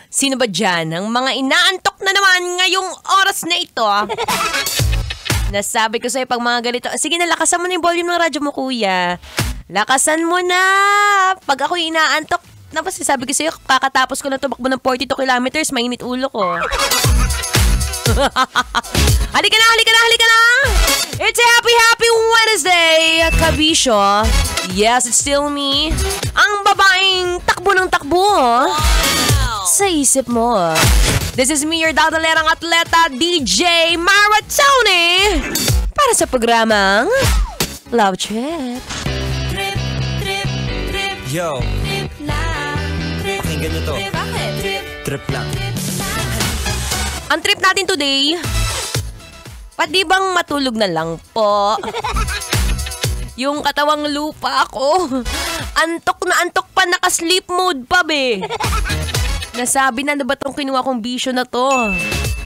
Sino ba dyan? Ang mga inaantok na naman ngayong oras na ito. Nasabi ko sa'yo pag mga ganito, sige na, lakasan mo na yung volume ng radyo mo, kuya. Lakasan mo na. Pag ako'y inaantok, tapos sabi ko sa'yo, kakatapos ko na tumakbo ng 42 kilometers, mainit ulo ko. Halika na, halika na, halika na! It's a happy Wednesday, kabisyo. Yes, it's still me. Ang babaeng takbo ng takbo. Sa isip mo. This is me, your dadalerang atleta, DJ Maratoni. Para sa programang Love Trip. Trip, trip, trip. Yo, Trip lang. Trip, pakinggan nyo to. trip. Bakit? Trip, Trip lang. trip lang. Ang trip natin today, pwede bang matulog na lang po? Yung katawang lupa ako. Antok na antok pa, naka-sleep mode pa, be. Nasabi na ba itong kinuha kong bisyo na to?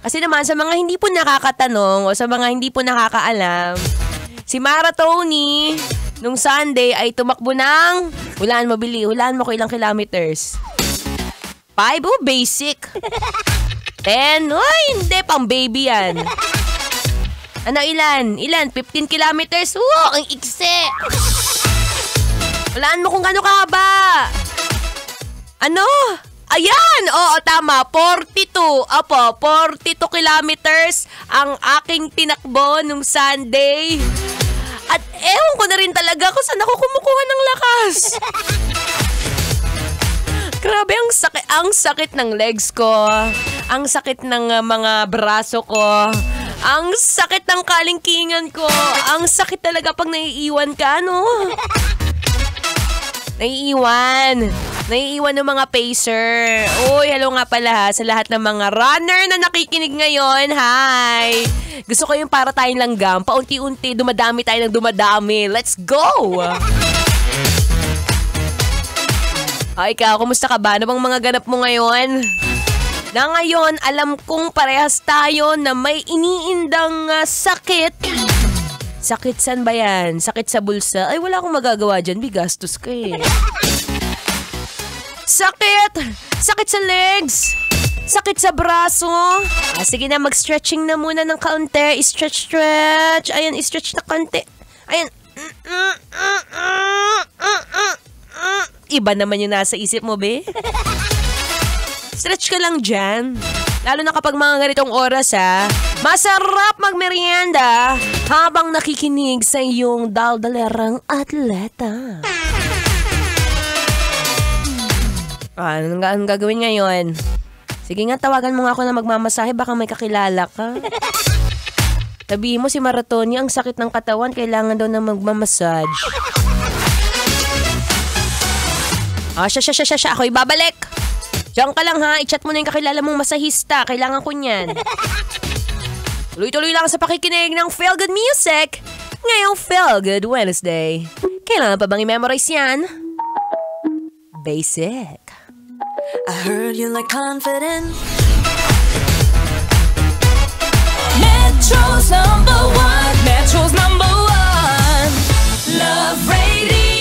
Kasi naman, sa mga hindi po nakakatanong o sa mga hindi po nakakaalam, si Maratoni, nung Sunday ay tumakbo ng, hulaan mo, Bili, hulaan mo ko ilang kilometers. 5 o basic? 10? Ay, hindi, pang baby yan. Ano, ilan? Ilan? 15 kilometers? Wow, ang ikse! Hulaan mo kung gano'n kahaba. Ano? Ayan! Oo, tama. 42. Opo, 42 kilometers ang aking tinakbo nung Sunday. At ewan ko na rin talaga kung saan ako kumukuha ng lakas. Grabe, ang sakit ng legs ko. Ang sakit ng mga braso ko. Ang sakit ng kalingkingan ko. Ang sakit talaga pag naiiwan ka, no? Naiiwan ng mga pacer. Uy, hello nga pala ha, sa lahat ng mga runner na nakikinig ngayon. Hi! Gusto ko yung para tayong langgam. Paunti-unti, dumadami tayo ng dumadami. Let's go! Ay, ikaw, kumusta ka ba? Ano bang mga ganap mo ngayon? Na ngayon, alam kong parehas tayo na may iniindang sakit. Sakit saan ba yan? Sakit sa bulsa? Ay, wala akong magagawa dyan. Bigastos ka eh. Sakit! Sakit sa legs! Sakit sa braso! Sige na, mag-stretching na muna ng kaunti. Stretch. Ayan, stretch na kaunti. Ayan. Iba naman yung nasa isip mo, be. Stretch ka lang dyan. Lalo na kapag mga ganitong oras, ha. Masarap magmerienda habang nakikinig sa iyong daldalerang atleta. Anong gagawin ngayon? Sige nga, tawagan mo nga ako na magmamasahe. Baka may kakilala ka. Sabihin mo si Maratoni, ang sakit ng katawan, kailangan daw na magmamassage. Siya. Ako'y babalik. Diyan ka lang ha, i-chat mo na yung kakilala mong masahista. Kailangan ko niyan. Tuloy-tuloy lang sa pakikinig ng Feel Good Music. Ngayong Feel Good Wednesday. Kailangan pa bang i-memorize yan? Basic. I heard you like confidence. Metro's number one. Metro's number one. Love Radio.